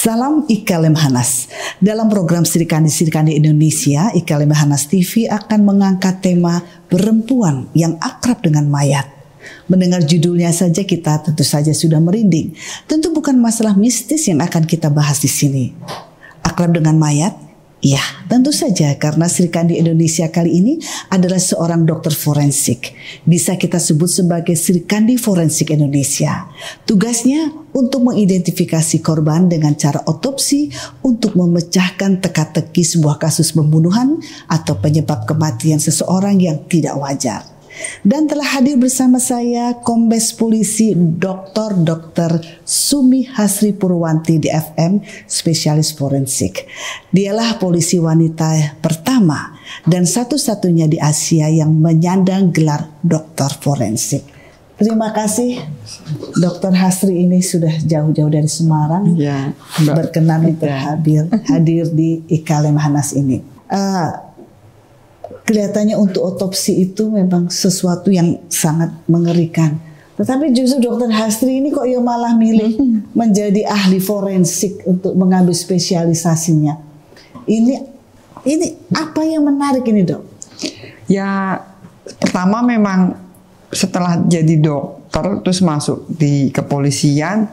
Salam Ika Lemhanas. Dalam program Sirikandi Indonesia, Ika Lemhanas TV akan mengangkat tema perempuan yang akrab dengan mayat. Mendengar judulnya saja kita tentu saja sudah merinding. Tentu bukan masalah mistis yang akan kita bahas di sini. Akrab dengan mayat? Ya, tentu saja karena Sirikandi Indonesia kali ini adalah seorang dokter forensik. Bisa kita sebut sebagai Sirikandi Forensik Indonesia. Tugasnya untuk mengidentifikasi korban dengan cara otopsi untuk memecahkan teka-teki sebuah kasus pembunuhan atau penyebab kematian seseorang yang tidak wajar. Dan telah hadir bersama saya Kombes Polisi Dr. Sumi Hasri Purwanti DFM, spesialis forensik. Dialah polisi wanita pertama dan satu-satunya di Asia yang menyandang gelar dokter forensik. Terima kasih Dr. Hasri ini sudah jauh-jauh dari Semarang berkenan untuk hadir di Ika Lemhanas ini. Kelihatannya untuk otopsi itu memang sesuatu yang sangat mengerikan. Tetapi justru Dokter Hasri ini kok ya malah milih menjadi ahli forensik untuk mengambil spesialisasinya. Ini apa yang menarik ini, Dok? Ya, pertama memang setelah jadi dokter terus masuk di kepolisian,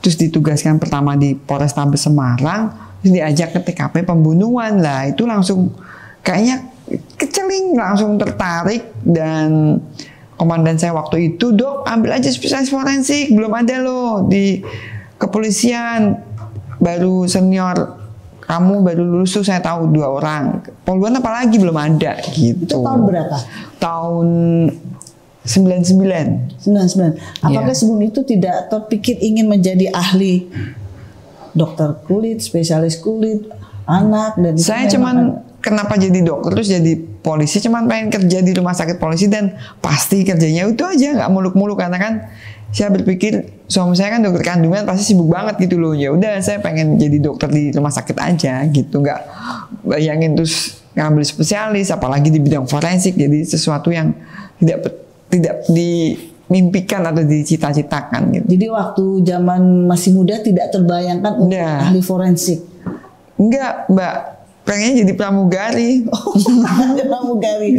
terus ditugaskan pertama di Polrestabes Semarang, terus diajak ke TKP pembunuhan lah. Itu langsung kayaknya keceling, langsung tertarik. Dan komandan saya waktu itu, "Dok, ambil aja spesialis forensik, belum ada loh di kepolisian, baru senior kamu baru lulus tuh saya tahu 2 orang, poluan apalagi belum ada," gitu. Itu tahun berapa? Tahun 99. Apakah sebelum itu tidak terpikir ingin menjadi ahli dokter kulit, spesialis kulit anak? Dan saya cuman kenapa jadi dokter terus jadi polisi, cuman pengen kerja di rumah sakit polisi dan pasti kerjanya itu aja, nggak muluk-muluk, karena kan saya berpikir suami saya kan dokter kandungan pasti sibuk banget gitu loh. Ya udah saya pengen jadi dokter di rumah sakit aja gitu, nggak bayangin terus ngambil spesialis apalagi di bidang forensik, jadi sesuatu yang tidak dimimpikan atau dicita-citakan gitu. Jadi waktu zaman masih muda tidak terbayangkan untuk ahli forensik? Enggak, Mbak. Pengennya jadi pramugari. Pramugari.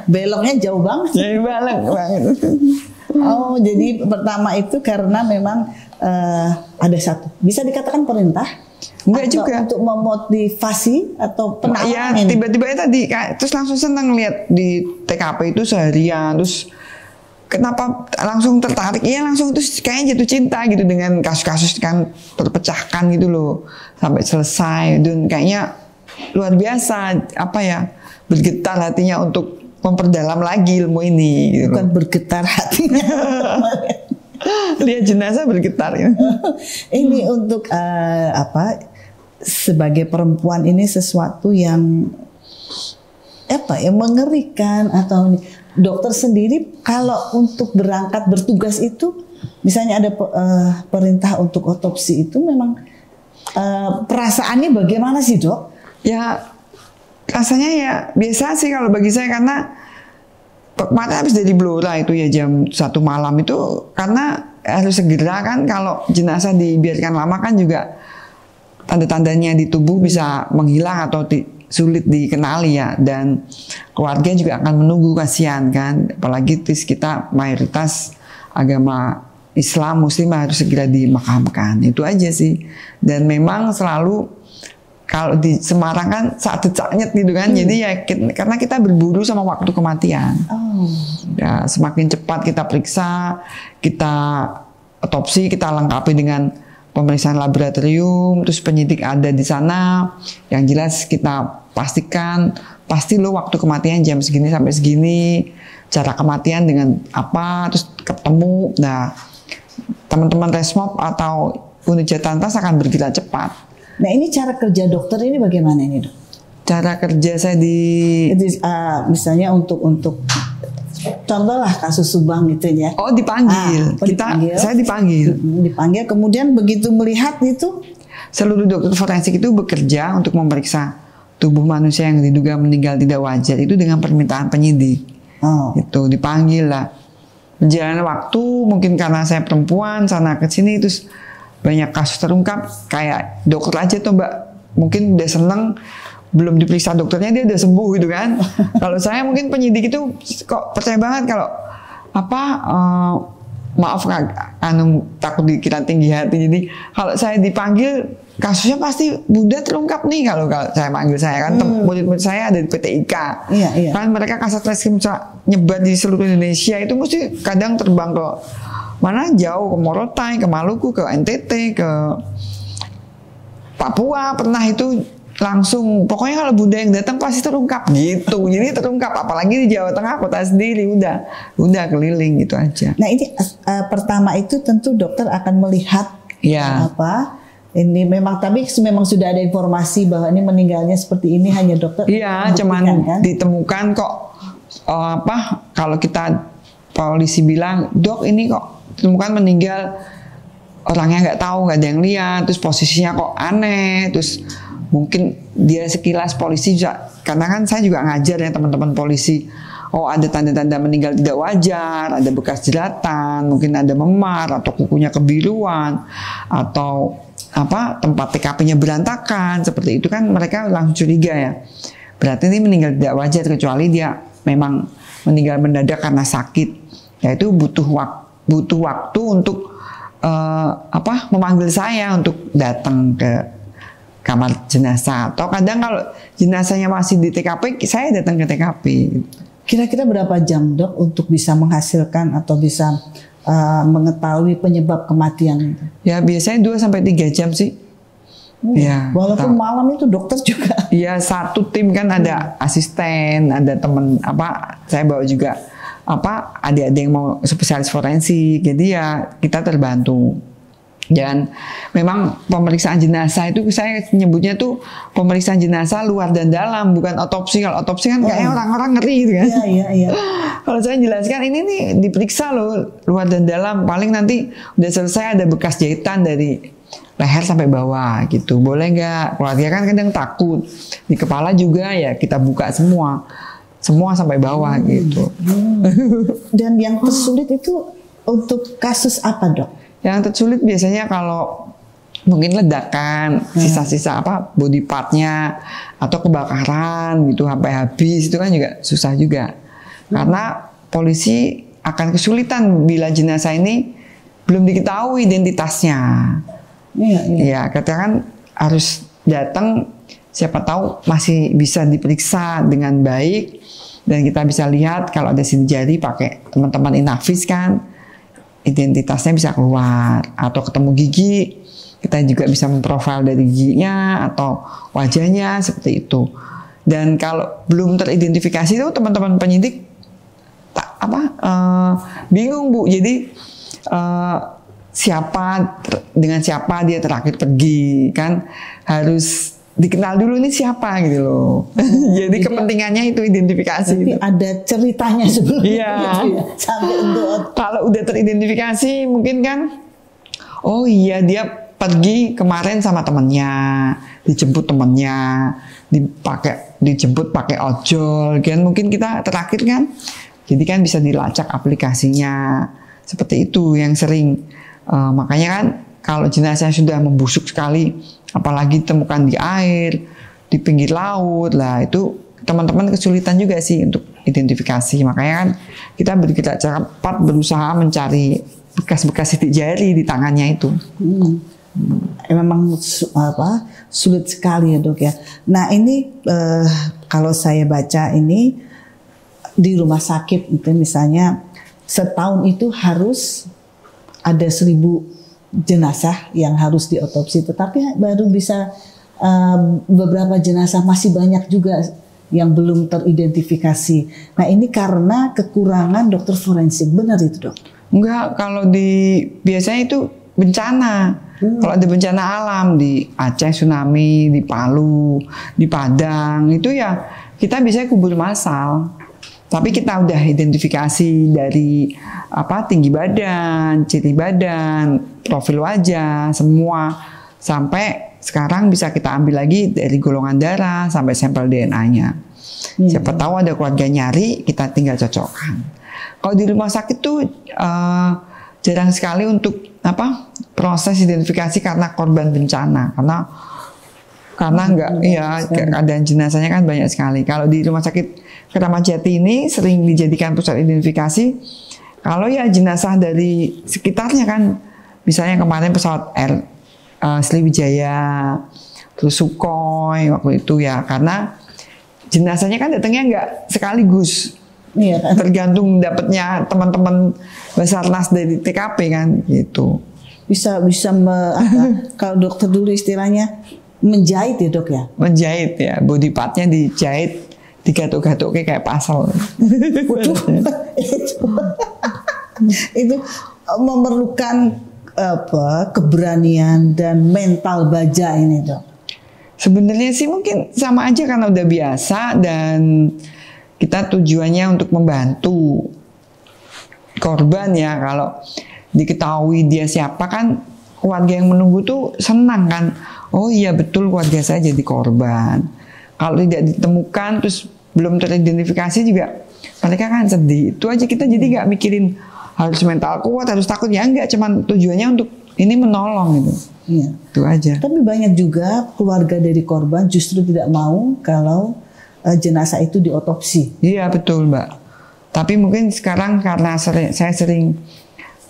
Beloknya jauh banget. Jauh banget. Oh, jadi pertama itu karena memang ada satu, bisa dikatakan perintah? Enggak juga. Untuk memotivasi atau penawaran? Ya, tiba-tiba tadi terus langsung senang lihat di TKP itu seharian, terus kenapa langsung tertarik? Iya langsung terus kayaknya jatuh cinta gitu dengan kasus-kasus kan terpecahkan gitu loh sampai selesai, dan kayaknya luar biasa, apa ya, bergetar hatinya untuk memperdalam lagi ilmu ini gitu. Bukan bergetar hatinya. Lihat jenazah bergetar ya. Ini untuk sebagai perempuan ini sesuatu yang mengerikan. Atau dokter sendiri kalau untuk berangkat bertugas itu misalnya ada perintah untuk otopsi itu memang perasaannya bagaimana sih, Dok? Ya rasanya ya biasa sih kalau bagi saya, karena kemarin habis dari Blora itu ya jam 1 malam itu, karena harus segera kan, kalau jenazah dibiarkan lama kan juga tanda-tandanya di tubuh bisa menghilang atau sulit dikenali ya, dan keluarga juga akan menunggu, kasihan kan, apalagi kita mayoritas agama Islam Muslim harus segera dimakamkan. Itu aja sih. Dan memang selalu kalau di Semarang kan saat decaknya gitu kan, jadi ya karena kita berburu sama waktu kematian. Ya, semakin cepat kita periksa, kita otopsi, kita lengkapi dengan pemeriksaan laboratorium, terus penyidik ada di sana, yang jelas kita pastikan pasti lo waktu kematian jam segini sampai segini, cara kematian dengan apa, terus ketemu. Nah, teman-teman Resmob atau unit Jatantas akan bergerak cepat. Nah, ini cara kerja dokter ini bagaimana ini, Dok? Cara kerja saya misalnya untuk contohlah kasus Subang gitu ya. Oh, dipanggil. Saya dipanggil. Kemudian begitu melihat itu, seluruh dokter forensik itu bekerja untuk memeriksa tubuh manusia yang diduga meninggal tidak wajar itu dengan permintaan penyidik. Itu dipanggil lah. Berjalan waktu, mungkin karena saya perempuan sana ke sini, terus banyak kasus terungkap. Kayak dokter aja tuh Mbak, mungkin udah seneng belum diperiksa dokternya dia udah sembuh gitu kan. Kalau saya mungkin penyidik itu kok percaya banget kalau maaf takut dikira tinggi hati. Jadi kalau saya dipanggil kasusnya pasti Bunda terungkap nih kalau saya manggil saya kan. Murid-murid saya ada di PTIK. Iya. Kan mereka Kasat Reskrim nyebar di seluruh Indonesia, itu mesti kadang terbang ke mana jauh, ke Morotai, ke Maluku, ke NTT, ke Papua pernah itu langsung. Pokoknya kalau Bunda yang datang pasti terungkap gitu. Jadi terungkap, apalagi di Jawa Tengah kota sendiri udah keliling gitu aja. Nah ini pertama itu tentu dokter akan melihat ini memang, tapi memang sudah ada informasi bahwa ini meninggalnya seperti ini, hanya dokter. Iya, cuman kan? Ditemukan kok kalau kita polisi bilang, dok ini kok ditemukan meninggal, orangnya nggak tahu, nggak ada yang lihat, terus posisinya kok aneh, terus mungkin dia sekilas polisi juga, karena kan saya juga ngajar ya teman-teman polisi. Oh ada tanda-tanda meninggal tidak wajar, ada bekas jeratan, mungkin ada memar atau kukunya kebiruan atau tempat TKP-nya berantakan, seperti itu kan mereka langsung curiga ya. Berarti ini meninggal tidak wajar, kecuali dia memang meninggal mendadak karena sakit. Ya itu butuh waktu untuk memanggil saya untuk datang ke kamar jenazah, atau kadang kalau jenazahnya masih di TKP saya datang ke TKP. Kira-kira berapa jam dok untuk bisa menghasilkan atau bisa mengetahui penyebab kematian itu? Ya biasanya 2-3 jam sih. Ya, walaupun malam itu dokter juga. Iya, satu tim kan ada asisten, ada teman saya bawa juga ada yang mau spesialis forensik. Jadi ya kita terbantu. Dan memang pemeriksaan jenazah itu saya nyebutnya tuh pemeriksaan jenazah luar dan dalam, bukan otopsi. Kalau otopsi kan kayaknya orang-orang ngeri gitu kan. Iya. Kalau saya jelaskan ini nih diperiksa loh luar dan dalam, paling nanti udah selesai ada bekas jahitan dari leher sampai bawah gitu. Boleh nggak? Keluarga kan kadang takut. Di kepala juga ya kita buka semua sampai bawah gitu. Dan yang tersulit itu untuk kasus apa dok? Yang tersulit biasanya kalau mungkin ledakan, sisa-sisa body partnya atau kebakaran gitu sampai habis, itu kan juga susah juga. Karena polisi akan kesulitan bila jenazah ini belum diketahui identitasnya. Iya, katakan harus datang, siapa tahu masih bisa diperiksa dengan baik dan kita bisa lihat kalau ada sidik jari pakai teman-teman Inavis kan, identitasnya bisa keluar, atau ketemu gigi kita juga bisa memprofil dari giginya atau wajahnya seperti itu. Dan kalau belum teridentifikasi itu teman-teman penyidik bingung Bu. Jadi dengan siapa dia terakhir pergi kan, harus dikenal dulu nih siapa gitu loh. Jadi kepentingannya itu identifikasi. Tapi ada ceritanya sebelumnya. Iya. Sampai untuk kalau udah teridentifikasi mungkin kan, oh iya dia pergi kemarin sama temennya, dijemput temennya, dijemput pakai ojol kan, mungkin kita terakhir kan. Jadi kan bisa dilacak aplikasinya. Seperti itu yang sering. Makanya kan kalau jenazah sudah membusuk sekali, apalagi ditemukan di air, di pinggir laut, lah itu teman-teman kesulitan juga sih untuk identifikasi. Makanya kan kita bergerak cepat berusaha mencari bekas-bekas sidik jari di tangannya itu. Memang sulit sekali ya dok ya. Nah ini kalau saya baca ini di rumah sakit itu misalnya setahun itu harus ada 1.000 jenazah yang harus diotopsi, tetapi baru bisa beberapa jenazah masih banyak juga yang belum teridentifikasi. Nah ini karena kekurangan dokter forensik, benar itu dok? Enggak, kalau biasanya itu bencana. Kalau ada bencana alam di Aceh tsunami, di Palu, di Padang, itu ya kita bisa kubur massal. Tapi kita udah identifikasi dari tinggi badan, ciri badan, profil wajah, semua. Sampai sekarang bisa kita ambil lagi dari golongan darah sampai sampel DNA-nya. Siapa tahu ada keluarga nyari, kita tinggal cocokkan. Kalau di rumah sakit tuh jarang sekali untuk proses identifikasi karena korban bencana, karena enggak keadaan jenazahnya kan banyak sekali. Kalau di Rumah Sakit Keramat Jati ini sering dijadikan pusat identifikasi. Kalau ya jenazah dari sekitarnya kan, misalnya kemarin pesawat Sriwijaya, terus Sukhoi waktu itu ya, karena jenazahnya kan datangnya enggak sekaligus. Iya kan? Tergantung dapatnya teman-teman Basarnas dari TKP kan gitu. Bisa kalau dokter dulu istilahnya menjahit ya dok ya? Menjahit ya, body partnya dijahit, digatuk-gatuk kayak pasal. Waduh, itu memerlukan keberanian dan mental baja ini dok. Sebenarnya sih mungkin sama aja karena udah biasa dan kita tujuannya untuk membantu korban ya. Kalau diketahui dia siapa kan keluarga yang menunggu tuh senang kan. Oh iya betul keluarga saya jadi korban. Kalau tidak ditemukan terus belum teridentifikasi juga mereka kan sedih. Itu aja, kita jadi nggak mikirin harus mental kuat, harus takut ya enggak. Cuman tujuannya untuk ini menolong gitu. Iya. Itu aja. Tapi banyak juga keluarga dari korban justru tidak mau kalau jenazah itu diotopsi. Iya betul Mbak. Tapi mungkin sekarang karena saya sering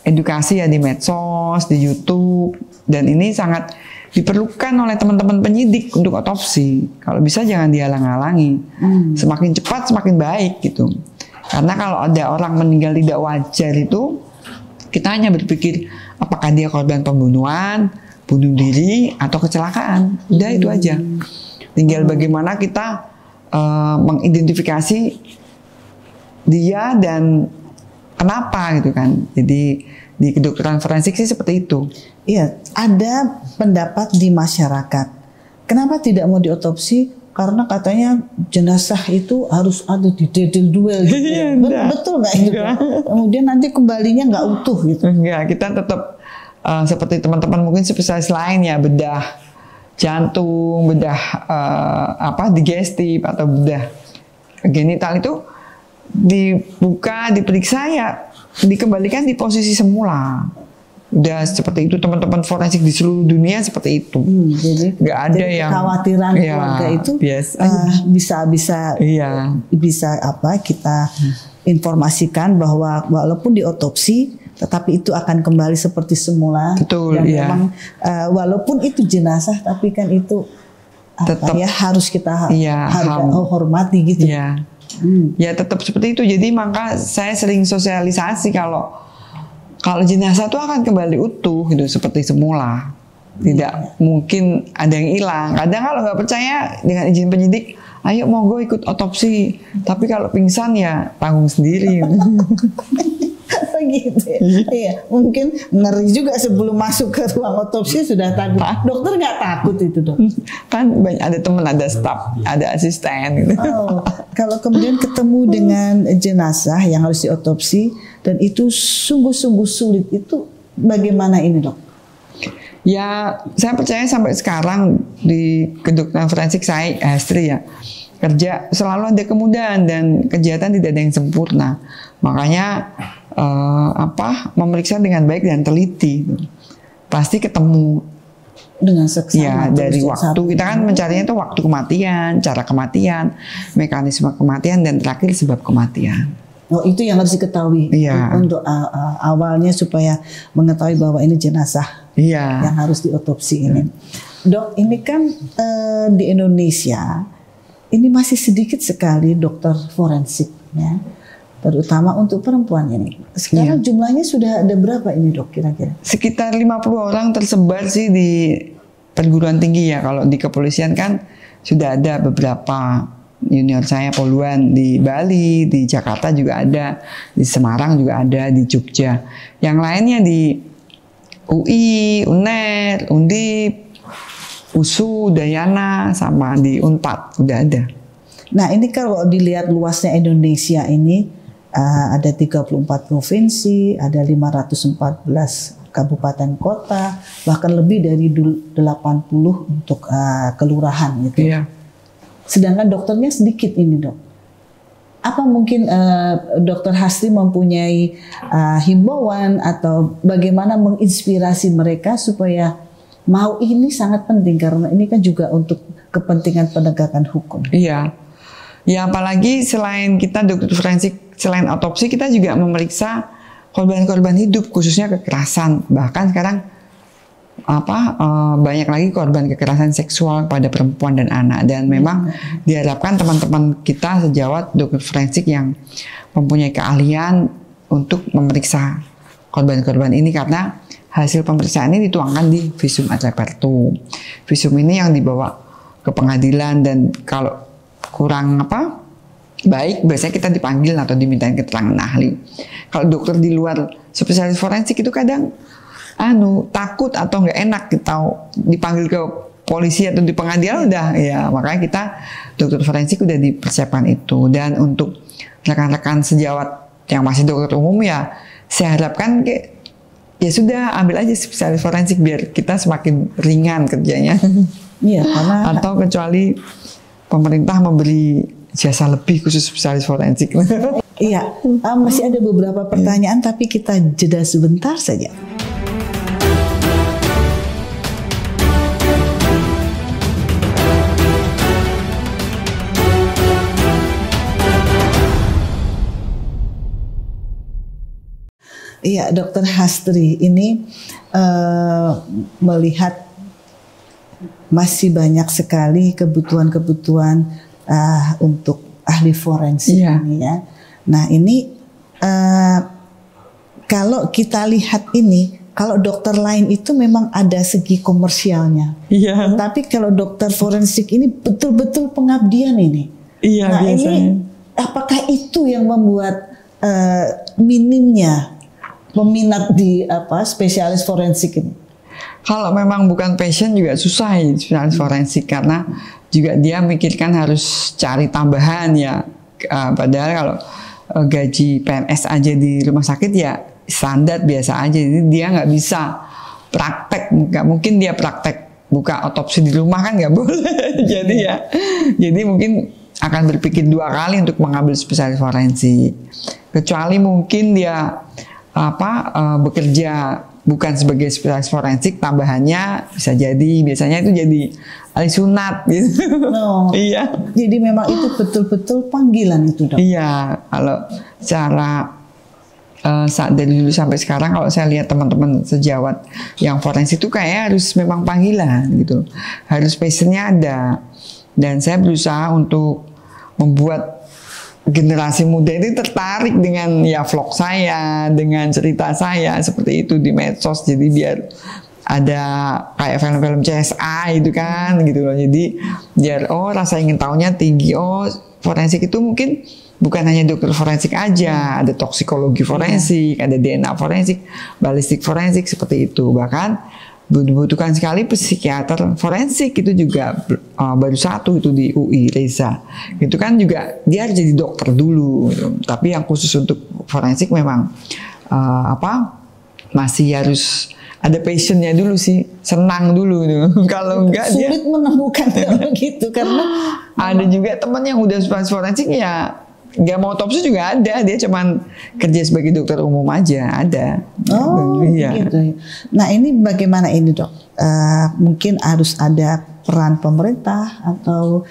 edukasi ya di medsos, di YouTube, dan ini sangat diperlukan oleh teman-teman penyidik untuk otopsi. Kalau bisa jangan dihalang-halangi. Semakin cepat semakin baik gitu. Karena kalau ada orang meninggal tidak wajar itu, kita hanya berpikir apakah dia korban pembunuhan, bunuh diri, atau kecelakaan. Udah itu aja. Tinggal bagaimana kita mengidentifikasi dia dan kenapa gitu kan. Jadi di kedokteran forensik sih seperti itu. Iya, ada pendapat di masyarakat. Kenapa tidak mau diotopsi? Karena katanya jenazah itu harus ada di dedel duel gitu. Betul nggak itu? Kemudian nanti kembalinya nggak utuh gitu. Enggak, kita tetap seperti teman-teman mungkin spesialis lain ya, bedah jantung, bedah digestif atau bedah genital itu dibuka, diperiksa ya dikembalikan di posisi semula. Udah seperti itu, teman-teman forensik di seluruh dunia seperti itu. Jadi nggak ada yang kekhawatiran keluarga itu bisa kita informasikan bahwa walaupun diotopsi tetapi itu akan kembali seperti semula. Betul, dan memang walaupun itu jenazah tapi kan itu tetap harus kita hormati gitu. Iya. Ya tetap seperti itu. Jadi maka saya sering sosialisasi kalau jenazah itu akan kembali utuh gitu seperti semula. Tidak mungkin ada yang hilang. Kadang kalau nggak percaya dengan izin penyidik, ayo monggo ikut otopsi. Tapi kalau pingsan ya tanggung sendiri. Gitu ya. Iya, mungkin ngeri juga sebelum masuk ke ruang otopsi sudah takut. Dokter nggak takut itu dok? Kan banyak, ada teman, ada staf, ada asisten gitu. Kalau kemudian ketemu dengan jenazah yang harus diotopsi dan itu sungguh-sungguh sulit, itu bagaimana ini dok? Ya, saya percaya sampai sekarang di kedokteran forensik saya, Astri ya, kerja selalu ada kemudahan dan kejahatan tidak ada yang sempurna. Makanya memeriksa dengan baik dan teliti, pasti ketemu dengan seksama. Ya dari waktu kita kan mencarinya itu waktu kematian, cara kematian, mekanisme kematian, dan terakhir sebab kematian. Oh itu yang harus diketahui untuk awalnya supaya mengetahui bahwa ini jenazah yang harus diotopsi ini. Dok, ini kan di Indonesia ini masih sedikit sekali dokter forensik ya, terutama untuk perempuan ini. Sekarang jumlahnya sudah ada berapa ini dok kira-kira? Sekitar 50 orang tersebar sih di perguruan tinggi ya. Kalau di kepolisian kan sudah ada beberapa junior saya poluan di Bali, di Jakarta juga ada, di Semarang juga ada, di Jogja. Yang lainnya di UI, UNER, Undip, USU, Dayana, sama di Unpad udah ada. Nah ini kalau dilihat luasnya Indonesia ini ada 34 provinsi, ada 514 kabupaten kota, bahkan lebih dari 80 untuk kelurahan gitu. Iya. Sedangkan dokternya sedikit ini dok. apa mungkin Dr. Hastri mempunyai himbauan atau bagaimana menginspirasi mereka supaya mau, ini sangat penting karena ini kan juga untuk kepentingan penegakan hukum. Iya. Ya apalagi selain kita dokter forensik, selain otopsi kita juga memeriksa korban-korban hidup khususnya kekerasan. Bahkan sekarang banyak lagi korban kekerasan seksual pada perempuan dan anak, dan memang diharapkan teman-teman kita sejawat dokter forensik yang mempunyai keahlian untuk memeriksa korban-korban ini, karena hasil pemeriksaan ini dituangkan di visum et repertum. Visum ini yang dibawa ke pengadilan, dan kalau kurang baik biasanya kita dipanggil atau dimintain keterangan ahli. Kalau dokter di luar spesialis forensik itu kadang takut atau nggak enak kita dipanggil ke polisi atau di pengadilan, udah ya, makanya kita dokter forensik udah dipersiapkan itu. Dan untuk rekan-rekan sejawat yang masih dokter umum ya saya harapkan ya sudah ambil aja spesialis forensik biar kita semakin ringan kerjanya. Iya, karena atau kecuali pemerintah memberi jasa lebih khusus spesialis forensik. Iya, masih ada beberapa pertanyaan tapi kita jeda sebentar saja. Iya, Dokter Hastri, ini melihat masih banyak sekali kebutuhan-kebutuhan untuk ahli forensik ini ya. Nah ini kalau kita lihat ini, kalau dokter lain itu memang ada segi komersialnya. Iya. Tapi kalau dokter forensik ini betul-betul pengabdian ini. Iya, nah biasanya. Ini apakah itu yang membuat minimnya peminat di spesialis forensik ini? Kalau memang bukan passion juga susah ya spesialis forensik, karena juga dia mikirkan harus cari tambahan ya. Padahal kalau gaji PNS aja di rumah sakit ya standar biasa aja, jadi dia nggak bisa praktek, nggak mungkin dia praktek buka otopsi di rumah kan nggak boleh. jadi mungkin akan berpikir dua kali untuk mengambil spesialis forensik, kecuali mungkin dia bekerja bukan sebagai spesialis forensik, tambahannya bisa jadi biasanya itu jadi ahli sunat gitu. No. Iya. Jadi memang itu betul-betul panggilan itu, Dok. Iya, kalau secara saat dari dulu sampai sekarang kalau saya lihat teman-teman sejawat yang forensik itu kayak harus memang panggilan gitu. Harus passionnya ada. Dan saya berusaha untuk membuat generasi muda ini tertarik dengan ya vlog saya, dengan cerita saya seperti itu di medsos. Jadi biar ada kayak film-film CSI itu kan gitu loh. Jadi biar rasa ingin tahunya tinggi. Forensik itu mungkin bukan hanya dokter forensik aja, ada toksikologi forensik, ada DNA forensik, balistik forensik seperti itu. Bahkan dibutuhkan sekali psikiater forensik, itu juga baru satu itu di UI Reza. Itu kan juga dia harus jadi dokter dulu gitu. Tapi yang khusus untuk forensik memang masih harus ada passionnya dulu sih, senang dulu gitu. Kalau enggak sulit menemukan gitu, karena ada juga teman yang udah spesialis forensik ya nggak mau otopsi juga ada, dia cuman kerja sebagai dokter umum aja ada. Gitu. Nah ini bagaimana ini, Dok? Mungkin harus ada peran pemerintah atau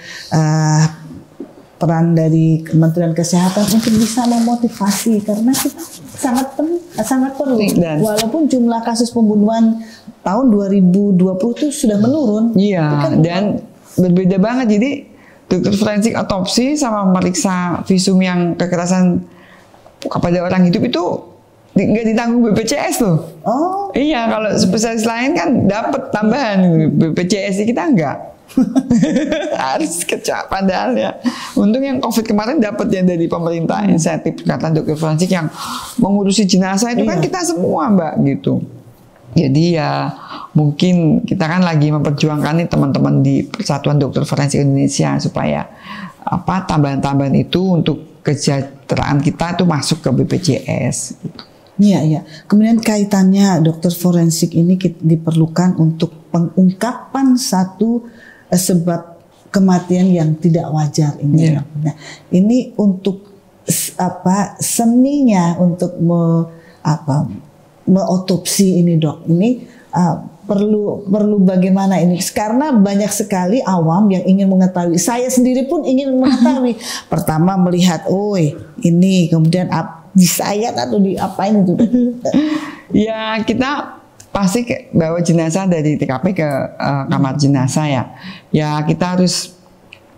peran dari Kementerian Kesehatan untuk bisa memotivasi, karena kita sangat perlu. Walaupun jumlah kasus pembunuhan tahun 2020 itu sudah menurun. Iya, dan berbeda banget. Jadi dokter forensik otopsi sama memeriksa visum yang kekerasan kepada orang hidup itu nggak ditanggung BPJS loh. Oh. Iya, kalau spesialis lain kan dapat tambahan, BPJS kita enggak. Harus kecap padahal ya. Untung yang COVID kemarin dapat ya dari pemerintah insentif ikatan dokter forensik yang mengurusi jenazah itu kan kita semua Mbak gitu. Jadi ya mungkin kita kan lagi memperjuangkan nih teman-teman di Persatuan Dokter Forensik Indonesia supaya tambahan-tambahan itu untuk kesejahteraan kita itu masuk ke BPJS. Iya. Kemudian kaitannya dokter forensik ini diperlukan untuk pengungkapan satu sebab kematian yang tidak wajar ini. Yeah. Nah, ini untuk seninya untuk meotopsi ini dok, ini perlu bagaimana ini? Karena banyak sekali awam yang ingin mengetahui. Saya sendiri pun ingin mengetahui. Pertama melihat, oh ini, kemudian disayat atau diapain itu? Ya kita pasti bawa jenazah dari TKP ke kamar jenazah ya. Ya kita harus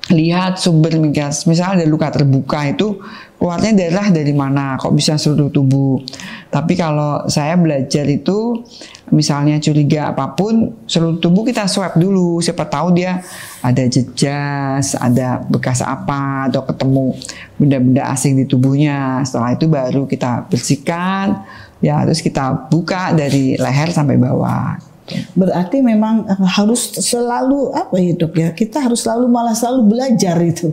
lihat sumber migas, misalnya ada luka terbuka itu keluarnya darah dari mana, kok bisa seluruh tubuh. Tapi kalau saya belajar itu, misalnya curiga apapun, seluruh tubuh kita swab dulu, siapa tahu dia ada jejas, ada bekas apa, atau ketemu benda-benda asing di tubuhnya. Setelah itu baru kita bersihkan, ya terus kita buka dari leher sampai bawah. Berarti memang harus selalu dok ya, kita harus selalu belajar itu.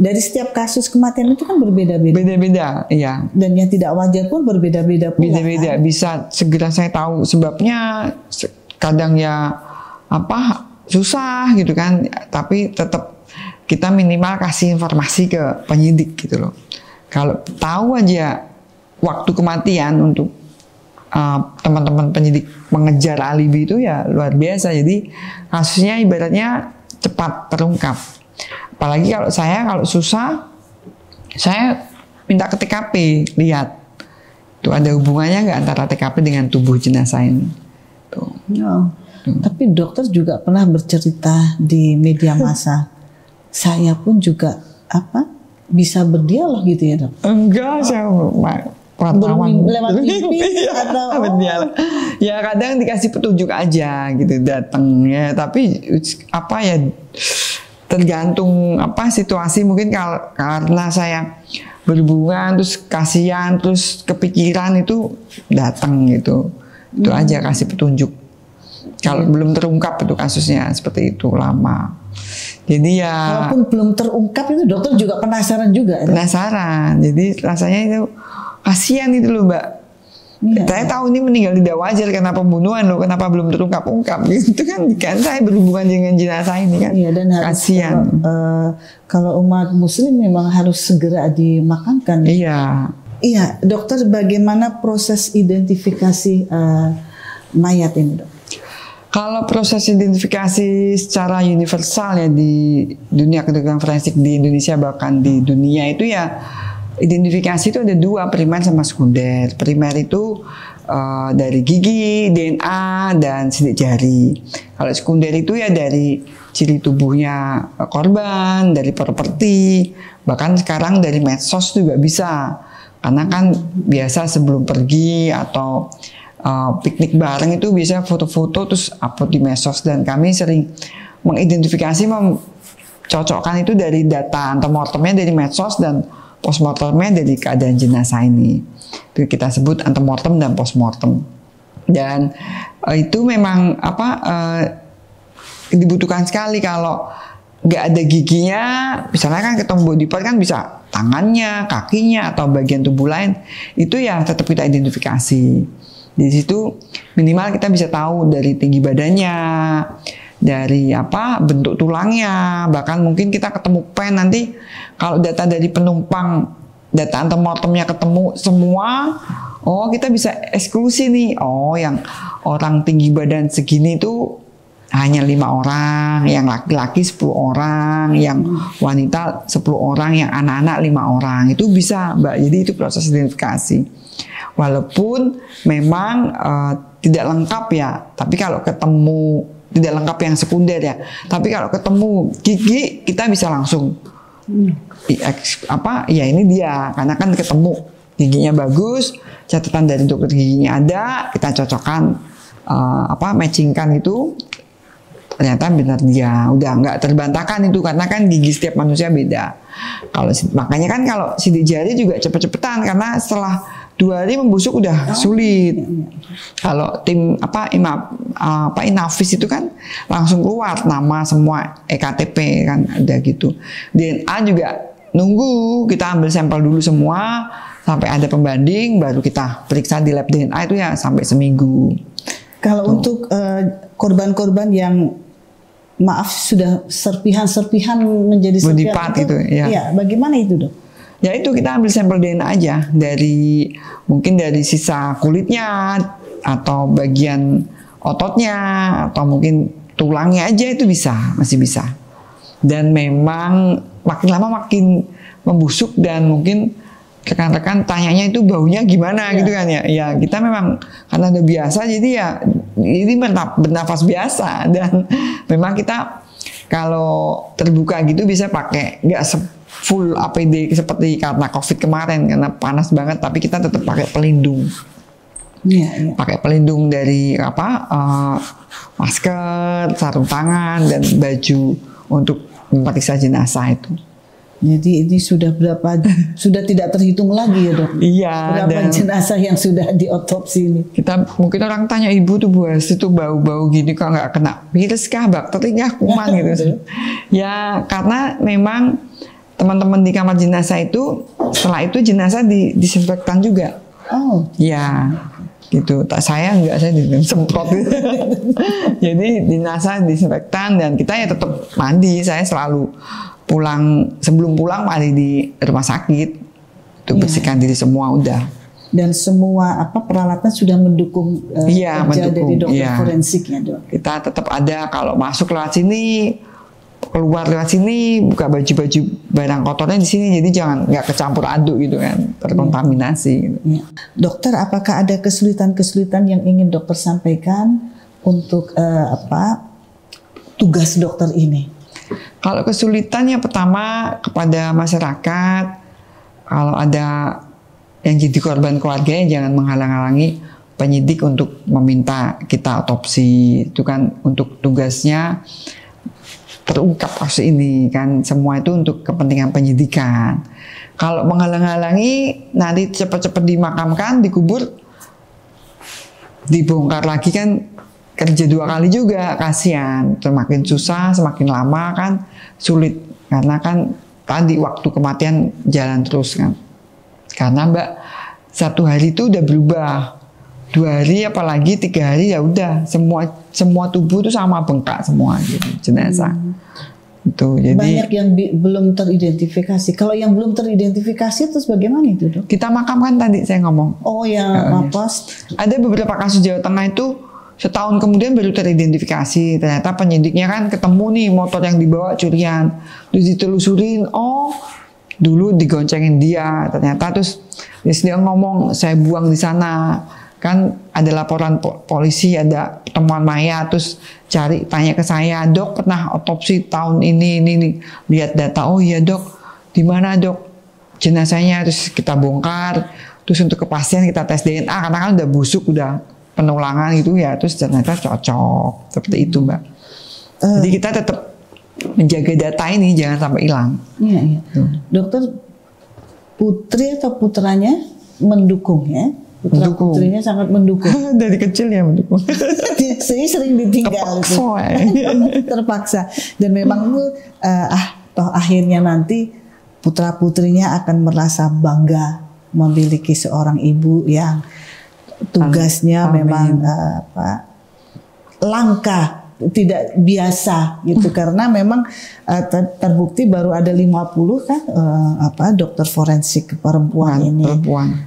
Dari setiap kasus kematian itu kan berbeda-beda. Beda-beda, iya. Dan yang tidak wajar pun berbeda-beda pula. Beda-beda, kan? Bisa segera saya tahu sebabnya. Kadang ya susah gitu kan, tapi tetap kita minimal kasih informasi ke penyidik gitu loh. Kalau tahu aja waktu kematian untuk teman-teman penyidik mengejar alibi itu ya luar biasa. Jadi kasusnya ibaratnya cepat terungkap. Apalagi kalau susah, saya minta ke TKP, lihat tuh ada hubungannya nggak antara TKP dengan tubuh jenazah ini. Tuh. Oh. Tapi dokter juga pernah bercerita di media massa. Saya pun juga bisa berdialog gitu ya dok? Enggak, saya lewat mimpi atau ya kadang dikasih petunjuk aja gitu datang ya, tapi tergantung situasi. Mungkin karena saya berhubungan terus kasihan terus kepikiran itu datang gitu, itu aja kasih petunjuk. Kalau belum terungkap itu kasusnya seperti itu lama. Jadi ya walaupun belum terungkap itu dokter juga penasaran juga. Penasaran. Jadi rasanya itu kasihan itu loh Mbak. Ya. Saya tahu ini meninggal tidak wajar karena pembunuhan loh, kenapa belum terungkap gitu kan saya berhubungan dengan jenazah ini kan. Iya, dan kasihan. Kalau umat muslim memang harus segera dimakamkan. Iya. Iya, dokter bagaimana proses identifikasi mayat ini dok? Kalau proses identifikasi secara universal ya di dunia kedokteran forensik di Indonesia bahkan di dunia itu ya, identifikasi itu ada dua, primer sama sekunder. Primer itu dari gigi, DNA, dan sidik jari. Kalau sekunder itu ya dari ciri tubuhnya korban, dari properti, bahkan sekarang dari medsos juga bisa. Karena kan biasa sebelum pergi atau piknik bareng itu bisa foto-foto terus upload di medsos, dan kami sering mengidentifikasi, mencocokkan itu dari data antemortemnya dari medsos dan postmortemnya dari keadaan jenazah ini. Itu kita sebut antemortem dan postmortem. Dan itu memang dibutuhkan sekali. Kalau nggak ada giginya, misalnya kan ketemu body part kan bisa tangannya, kakinya atau bagian tubuh lain, itu ya tetap kita identifikasi. Di situ minimal kita bisa tahu dari tinggi badannya, dari bentuk tulangnya, bahkan mungkin kita ketemu pen nanti kalau data dari penumpang, data antemortemnya ketemu semua, kita bisa eksklusi nih, yang orang tinggi badan segini itu hanya 5 orang, yang laki-laki 10 orang, yang wanita 10 orang, yang anak-anak 5 orang, itu bisa Mbak. Jadi itu proses identifikasi. Walaupun memang tidak lengkap ya, tapi kalau ketemu tidak lengkap yang sekunder ya, tapi kalau ketemu gigi kita bisa langsung ya ini dia, karena kan ketemu giginya bagus, catatan dari dokter giginya ada, kita cocokkan matchingkan itu, ternyata benar dia, udah nggak terbantahkan itu, karena kan gigi setiap manusia beda. Makanya kan kalau sidik jari juga cepet-cepetan, karena setelah 2 hari membusuk udah sulit. Kalau tim Inavis itu kan langsung keluar nama semua, EKTP kan ada gitu. DNA juga nunggu, kita ambil sampel dulu semua sampai ada pembanding, baru kita periksa di lab DNA itu ya sampai seminggu. Kalau untuk korban-korban yang sudah serpihan menjadi body part itu, ya. Iya, bagaimana itu dok? Ya itu kita ambil sampel DNA aja dari mungkin dari sisa kulitnya atau bagian ototnya atau mungkin tulangnya aja itu masih bisa. Dan memang makin lama makin membusuk dan mungkin rekan-rekan tanyanya itu baunya gimana gitu kan ya. Ya kita memang karena udah biasa jadi ya ini bernafas biasa dan memang kita kalau terbuka gitu bisa pakai nggak full APD seperti karena COVID kemarin karena panas banget tapi kita tetap pakai pelindung. Pakai pelindung dari masker, sarung tangan dan baju untuk memeriksa jenazah itu. Jadi ini sudah sudah tidak terhitung lagi ya dok? Iya. Berapa jenazah yang sudah diotopsi ini? Kita mungkin orang tanya ibu tuh Bu Hasti tuh bau-bau gini kok nggak kena virus kah, bakteri kah, kuman gitu. Ya karena memang teman-teman di kamar jenazah itu setelah itu jenazah disinfektan juga. Oh. Ya. Gitu, saya disemprot gitu. Jadi jenazah disinfektan dan kita ya tetap mandi. Saya selalu sebelum pulang mandi di rumah sakit untuk bersihkan diri semua udah. Dan semua peralatan sudah mendukung kerja dari dokter forensiknya dok. Kita tetap ada kalau masuk lewat sini, keluar lewat sini, buka baju-baju barang kotornya di sini, jadi jangan nggak kecampur aduk gitu kan, terkontaminasi. Gitu. Dokter, apakah ada kesulitan-kesulitan yang ingin dokter sampaikan untuk tugas dokter ini? Kalau kesulitan yang pertama kepada masyarakat, kalau ada yang jadi korban keluarganya jangan menghalang-halangi penyidik untuk meminta kita otopsi, itu kan untuk tugasnya terungkap kasus ini kan, semua itu untuk kepentingan penyidikan. Kalau menghalang-halangi nanti cepat-cepat dimakamkan, dikubur, dibongkar lagi kan kerja 2 kali juga, kasihan. Semakin susah, semakin lama kan sulit karena kan tadi waktu kematian jalan terus kan. Karena Mbak 1 hari itu udah berubah. 2 hari apalagi 3 hari ya udah semua tubuh itu sama bengkak semua gitu jenazah. Itu jadi banyak yang belum teridentifikasi. Kalau yang belum teridentifikasi terus bagaimana itu dok? Kita makamkan tadi saya ngomong. Oh ya ada beberapa kasus Jawa Tengah itu setahun kemudian baru teridentifikasi. Ternyata penyidiknya kan ketemu nih motor yang dibawa curian, terus ditelusurin, oh dulu digoncengin dia. Ternyata terus dia ngomong saya buang di sana. Kan ada laporan polisi, ada temuan mayat, terus tanya ke saya, dok pernah otopsi tahun ini, lihat data, oh iya dok, di mana dok jenazahnya, terus kita bongkar, terus untuk kepastian kita tes DNA, karena kan udah busuk, udah penulangan gitu ya, terus ternyata cocok, seperti itu Mbak. Jadi kita tetap menjaga data ini, jangan sampai hilang. Iya. Dokter, putri atau putranya mendukung ya? Putrinya sangat mendukung. Dari kecil ya mendukung. Sering ditinggal. Terpaksa. Dan memang toh akhirnya nanti putra putrinya akan merasa bangga memiliki seorang ibu yang tugasnya memang langka, tidak biasa gitu, karena memang terbukti baru ada 50 kan dokter forensik perempuan ini.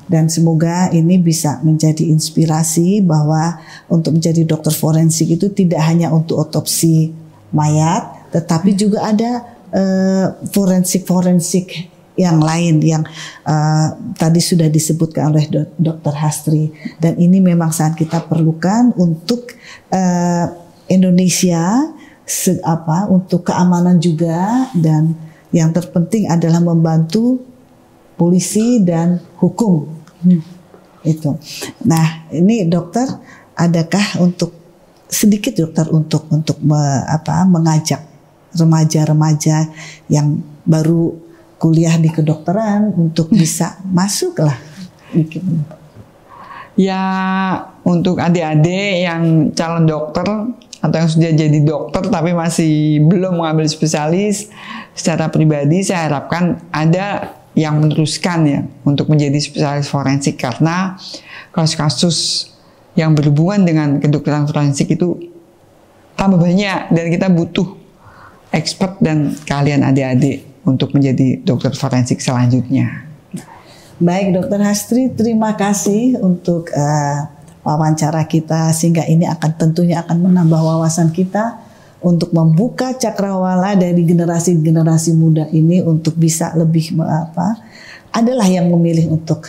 Dan semoga ini bisa menjadi inspirasi bahwa untuk menjadi dokter forensik itu tidak hanya untuk otopsi mayat, tetapi juga ada forensik yang lain yang tadi sudah disebutkan oleh Dr. Hastri, dan ini memang sangat kita perlukan untuk Indonesia untuk keamanan juga, dan yang terpenting adalah membantu polisi dan hukum itu. Nah ini dokter, adakah untuk sedikit dokter untuk mengajak remaja-remaja yang baru kuliah di kedokteran untuk bisa masuk lah mungkin. Ya untuk adik-adik yang calon dokter atau yang sudah jadi dokter tapi masih belum mengambil spesialis, secara pribadi saya harapkan ada yang meneruskan ya untuk menjadi spesialis forensik, karena kasus-kasus yang berhubungan dengan kedokteran forensik itu tambah banyak dan kita butuh expert dan kalian adik-adik untuk menjadi dokter forensik selanjutnya. Baik Dokter Hastri, terima kasih untuk wawancara kita, sehingga ini tentunya akan menambah wawasan kita untuk membuka cakrawala dari generasi-generasi muda ini untuk bisa lebih adalah yang memilih untuk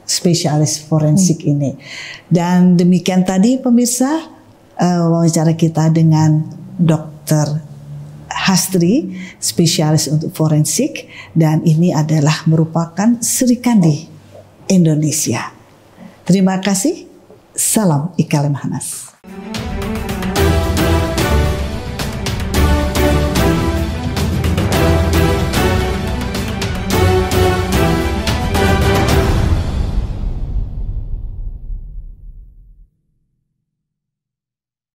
spesialis forensik ini. Dan demikian tadi pemirsa wawancara kita dengan Dokter Hastri, spesialis untuk forensik, dan ini adalah merupakan Sri Kandi Indonesia. Terima kasih. Salam Ika Lemhanas.